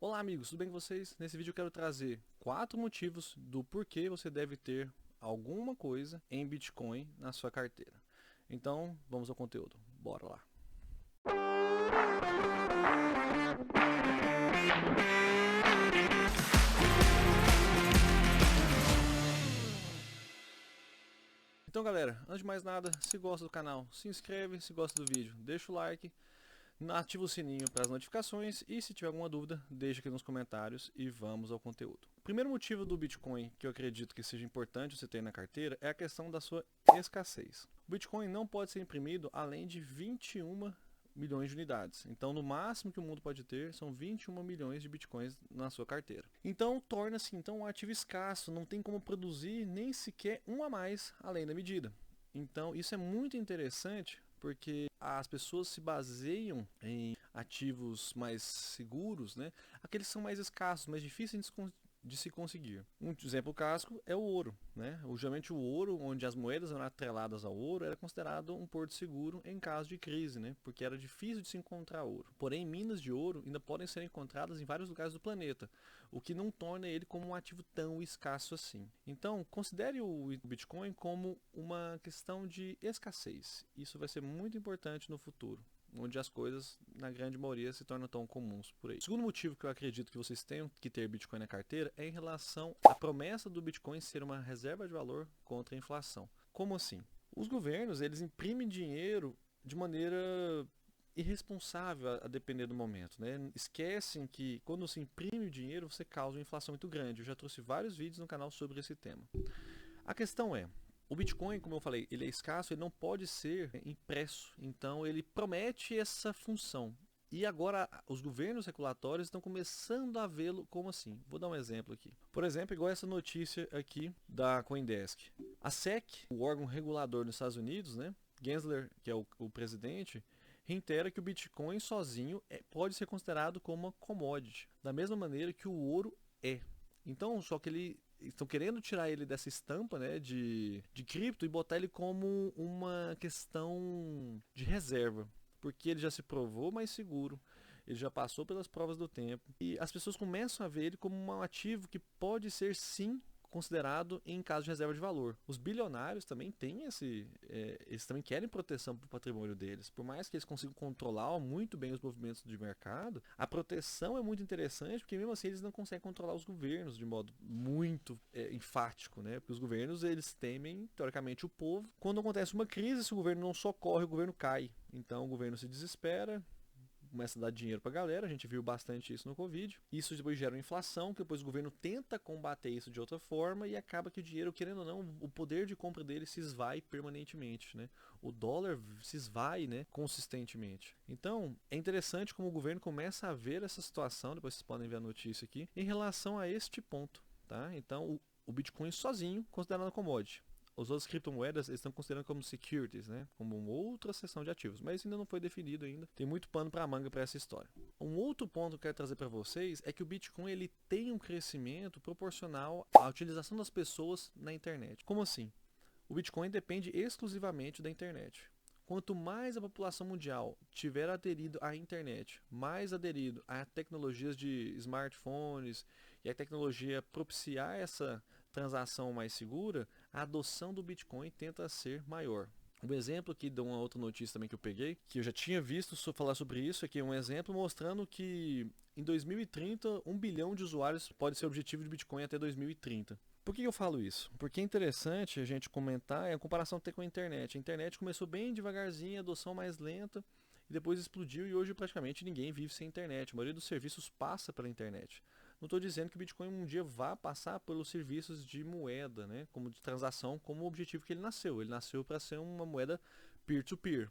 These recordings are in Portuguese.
Olá amigos, tudo bem com vocês? Nesse vídeo eu quero trazer 4 motivos do porquê você deve ter alguma coisa em Bitcoin na sua carteira. Então, vamos ao conteúdo. Bora lá. Então galera, antes de mais nada, se gosta do canal, se inscreve, se gosta do vídeo, deixa o like, ativa o sininho para as notificações e se tiver alguma dúvida, deixa aqui nos comentários e vamos ao conteúdo. O primeiro motivo do Bitcoin que eu acredito que seja importante você ter na carteira é a questão da sua escassez. O Bitcoin não pode ser imprimido além de 21 milhões de unidades. Então, no máximo que o mundo pode ter são 21 milhões de bitcoins na sua carteira. Então, torna-se um ativo escasso, não tem como produzir nem sequer um a mais além da medida. Então, isso é muito interessante porque as pessoas se baseiam em ativos mais seguros, né? Aqueles que são mais escassos, mais difíceis de se conseguir. Um exemplo clássico é o ouro, né? Geralmente o ouro, onde as moedas eram atreladas ao ouro, era considerado um porto seguro em caso de crise, né? Porque era difícil de se encontrar ouro. Porém, minas de ouro ainda podem ser encontradas em vários lugares do planeta, o que não torna ele como um ativo tão escasso assim. Então, considere o Bitcoin como uma questão de escassez. Isso vai ser muito importante no futuro, onde as coisas, na grande maioria, se tornam tão comuns por aí. O segundo motivo que eu acredito que vocês tenham que ter Bitcoin na carteira é em relação à promessa do Bitcoin ser uma reserva de valor contra a inflação. Como assim? Os governos, eles imprimem dinheiro de maneira irresponsável a depender do momento, né? Esquecem que quando se imprime o dinheiro, você causa uma inflação muito grande. Eu já trouxe vários vídeos no canal sobre esse tema. A questão é, o Bitcoin, como eu falei, ele é escasso, ele não pode ser impresso. Então ele promete essa função. E agora os governos regulatórios estão começando a vê-lo como assim. Vou dar um exemplo aqui. Por exemplo, igual essa notícia aqui da CoinDesk. A SEC, o órgão regulador dos Estados Unidos, né? Gensler, que é o presidente, reitera que o Bitcoin sozinho pode ser considerado como uma commodity, da mesma maneira que o ouro é. Então, só que ele estão querendo tirar ele dessa estampa, né, de cripto e botar ele como uma questão de reserva, porque ele já se provou mais seguro, ele já passou pelas provas do tempo e as pessoas começam a ver ele como um ativo que pode ser sim considerado em caso de reserva de valor. Os bilionários também têm eles também querem proteção para o patrimônio deles. Por mais que eles consigam controlar muito bem os movimentos de mercado, a proteção é muito interessante, porque mesmo assim eles não conseguem controlar os governos de modo muito enfático, né? Porque os governos, eles temem, teoricamente, o povo. Quando acontece uma crise, se o governo não socorre, o governo cai. Então o governo se desespera, começa a dar dinheiro para a galera, a gente viu bastante isso no Covid. Isso depois gera uma inflação, que depois o governo tenta combater isso de outra forma e acaba que o dinheiro, querendo ou não, o poder de compra dele se esvai permanentemente, né? O dólar se esvai, né, consistentemente. Então, é interessante como o governo começa a ver essa situação, depois vocês podem ver a notícia aqui, em relação a este ponto, tá? Então, o Bitcoin sozinho considerado commodity. As outras criptomoedas estão considerando como securities, né? Como uma outra seção de ativos, mas isso ainda não foi definido ainda. Tem muito pano para manga para essa história. Um outro ponto que eu quero trazer para vocês é que o Bitcoin ele tem um crescimento proporcional à utilização das pessoas na internet. Como assim? O Bitcoin depende exclusivamente da internet. Quanto mais a população mundial tiver aderido à internet, mais aderido a tecnologias de smartphones e a tecnologia propiciar essa transação mais segura, a adoção do Bitcoin tenta ser maior. Um exemplo aqui de uma outra notícia também que eu peguei, que eu já tinha visto falar sobre isso, aqui é um exemplo mostrando que em 2030 1 bilhão de usuários pode ser o objetivo de Bitcoin até 2030. Por que eu falo isso? Porque é interessante a gente comentar a comparação até com a internet. A internet começou bem devagarzinho, adoção mais lenta, e depois explodiu e hoje praticamente ninguém vive sem internet. A maioria dos serviços passa pela internet. Não estou dizendo que o Bitcoin um dia vá passar pelos serviços de moeda, né, como de transação, como o objetivo que ele nasceu. Ele nasceu para ser uma moeda peer-to-peer.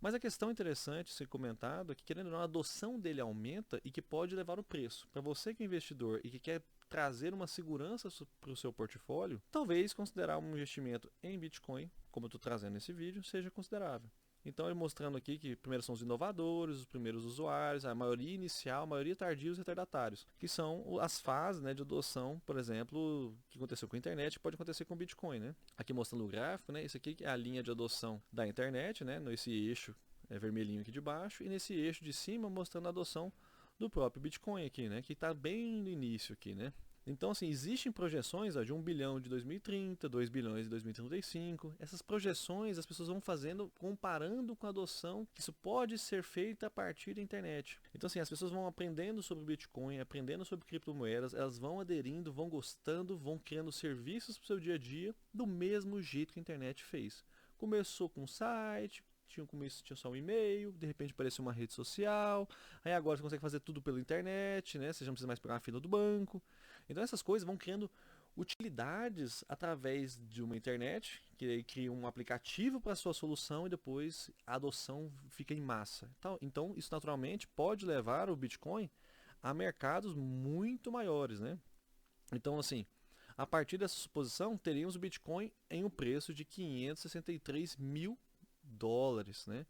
Mas a questão interessante ser comentado é que, querendo ou não, a adoção dele aumenta e que pode levar o preço. Para você que é investidor e que quer trazer uma segurança para o seu portfólio, talvez considerar um investimento em Bitcoin, como eu estou trazendo nesse vídeo, seja considerável. Então ele mostrando aqui que primeiro são os inovadores, os primeiros usuários, a maioria inicial, a maioria tardia e os retardatários, que são as fases, né, de adoção, por exemplo, que aconteceu com a internet e pode acontecer com o Bitcoin, né? Aqui mostrando o gráfico, né? Isso aqui é a linha de adoção da internet, né? Nesse eixo vermelhinho aqui de baixo, e nesse eixo de cima mostrando a adoção do próprio Bitcoin aqui, né? Que está bem no início aqui, né? Então, assim, existem projeções de 1 bilhão de 2030, 2 bilhões de 2035. Essas projeções as pessoas vão fazendo, comparando com a adoção que isso pode ser feito a partir da internet. Então, assim, as pessoas vão aprendendo sobre Bitcoin, aprendendo sobre criptomoedas, elas vão aderindo, vão gostando, vão criando serviços para o seu dia a dia, do mesmo jeito que a internet fez. Começou com um site, tinha só um e-mail, de repente apareceu uma rede social, aí agora você consegue fazer tudo pela internet, né? Você já não precisa mais pegar uma fila do banco. Então essas coisas vão criando utilidades através de uma internet, que aí cria um aplicativo para a sua solução e depois a adoção fica em massa. Então isso naturalmente pode levar o Bitcoin a mercados muito maiores, né? Então assim, a partir dessa suposição, teríamos o Bitcoin em um preço de 563 mil dólares, né?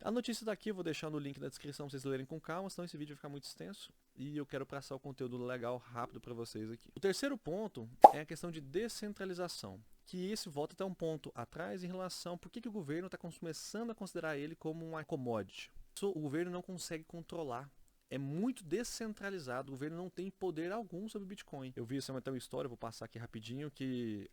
A notícia daqui eu vou deixar no link na descrição para vocês lerem com calma, senão esse vídeo vai ficar muito extenso e eu quero passar o conteúdo legal, rápido para vocês aqui. O terceiro ponto é a questão de descentralização, que esse volta até um ponto atrás em relação a por que o governo está começando a considerar ele como uma commodity. O governo não consegue controlar. É muito descentralizado, o governo não tem poder algum sobre o Bitcoin. Eu vi essa uma história, vou passar aqui rapidinho, que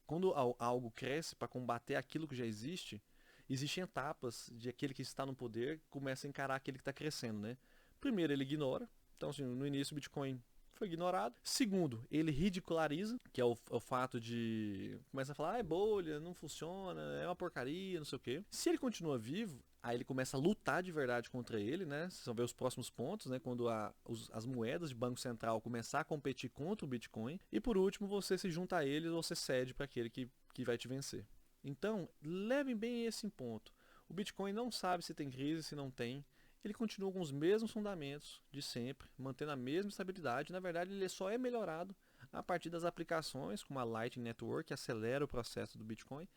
quando algo cresce para combater aquilo que já existe, existem etapas de aquele que está no poder começa a encarar aquele que está crescendo, né? Primeiro, ele ignora. Então, assim, no início o Bitcoin foi ignorado. Segundo, ele ridiculariza, que é o fato de... Começa a falar, é bolha, não funciona, é uma porcaria, não sei o quê. Se ele continua vivo, aí ele começa a lutar de verdade contra ele, né? Vocês vão ver os próximos pontos, né? Quando as moedas de Banco Central começar a competir contra o Bitcoin. E por último, você se junta a eles ou você cede para aquele que vai te vencer. Então, levem bem esse em ponto. O Bitcoin não sabe se tem crise, se não tem. Ele continua com os mesmos fundamentos de sempre, mantendo a mesma estabilidade. Na verdade, ele só é melhorado a partir das aplicações, como a Lightning Network, que acelera o processo do Bitcoin.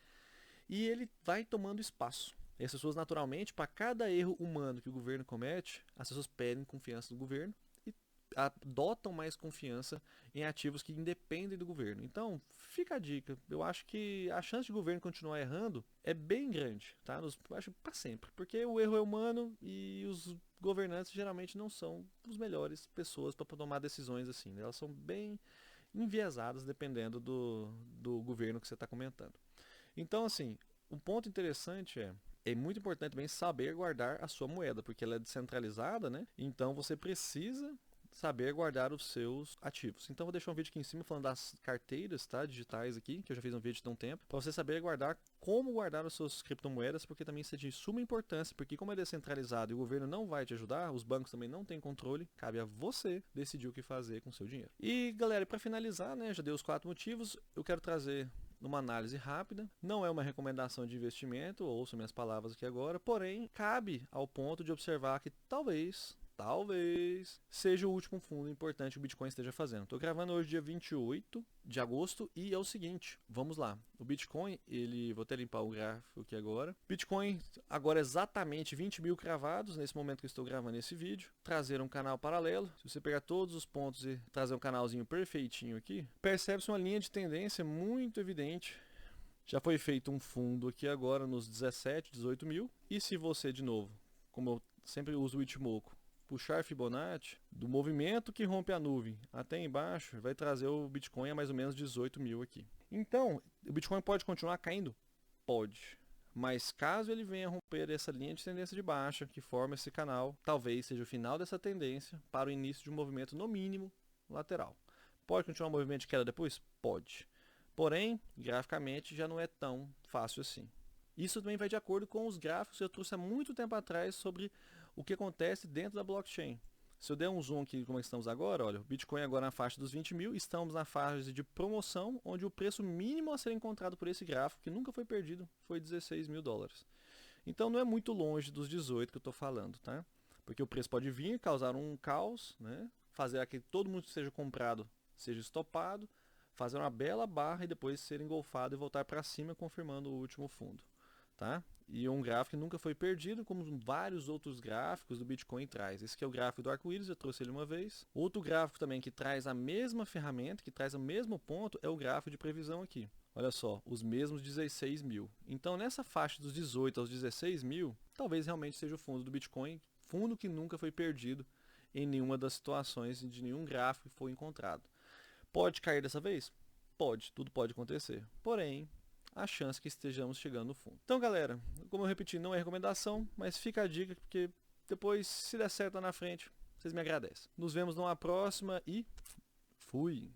E ele vai tomando espaço. E as pessoas, naturalmente, para cada erro humano que o governo comete, as pessoas pedem confiança do governo e adotam mais confiança em ativos que independem do governo. Então, fica a dica. Eu acho que a chance de o governo continuar errando é bem grande, tá? Acho para sempre, porque o erro é humano e os governantes geralmente não são as melhores pessoas para tomar decisões assim, né? Elas são bem enviesadas dependendo do governo que você está comentando. Então, assim, um ponto interessante é muito importante também saber guardar a sua moeda, porque ela é descentralizada, né? Então você precisa saber guardar os seus ativos. Então vou deixar um vídeo aqui em cima falando das carteiras, tá, digitais aqui, que eu já fiz um vídeo tem um tempo, para você saber guardar como guardar as suas criptomoedas, porque também isso é de suma importância, porque como é descentralizado e o governo não vai te ajudar, os bancos também não têm controle, cabe a você decidir o que fazer com o seu dinheiro. E galera, para finalizar, né, já dei os 4 motivos, eu quero trazer numa análise rápida, não é uma recomendação de investimento, ouçam minhas palavras aqui agora, porém cabe ao ponto de observar que talvez seja o último fundo importante que o Bitcoin esteja fazendo. Estou gravando hoje dia 28 de agosto e é o seguinte, vamos lá. O Bitcoin, vou até limpar o gráfico aqui agora. Bitcoin agora exatamente 20 mil cravados nesse momento que eu estou gravando esse vídeo. Trazer um canal paralelo. Se você pegar todos os pontos e trazer um canalzinho perfeitinho aqui, percebe-se uma linha de tendência muito evidente. Já foi feito um fundo aqui agora nos 17, 18 mil. E se você, de novo, como eu sempre uso o Ichimoku, puxar Fibonacci, do movimento que rompe a nuvem até embaixo, vai trazer o Bitcoin a mais ou menos 18 mil aqui. Então, o Bitcoin pode continuar caindo? Pode. Mas caso ele venha romper essa linha de tendência de baixa, que forma esse canal, talvez seja o final dessa tendência para o início de um movimento, no mínimo, lateral. Pode continuar um movimento de queda depois? Pode. Porém, graficamente já não é tão fácil assim. Isso também vai de acordo com os gráficos que eu trouxe há muito tempo atrás sobre o que acontece dentro da blockchain. Se eu der um zoom aqui como estamos agora, olha, o Bitcoin agora na faixa dos 20 mil, estamos na fase de promoção, onde o preço mínimo a ser encontrado por esse gráfico, que nunca foi perdido, foi 16 mil dólares. Então não é muito longe dos 18 que eu estou falando, tá? Porque o preço pode vir, causar um caos, né? Fazer aqui que todo mundo que seja comprado seja estopado, fazer uma bela barra e depois ser engolfado e voltar para cima, confirmando o último fundo. Tá? E um gráfico que nunca foi perdido, como vários outros gráficos do Bitcoin traz. Esse aqui é o gráfico do arco-íris, eu trouxe ele uma vez. Outro gráfico também que traz a mesma ferramenta, que traz o mesmo ponto, é o gráfico de previsão aqui. Olha só, os mesmos 16 mil. Então nessa faixa dos 18 aos 16 mil, talvez realmente seja o fundo do Bitcoin, fundo que nunca foi perdido em nenhuma das situações de nenhum gráfico que foi encontrado. Pode cair dessa vez? Pode, tudo pode acontecer. Porém, a chance que estejamos chegando no fundo. Então, galera, como eu repeti, não é recomendação, mas fica a dica, porque depois, se der certo lá na frente, vocês me agradecem. Nos vemos numa próxima e fui!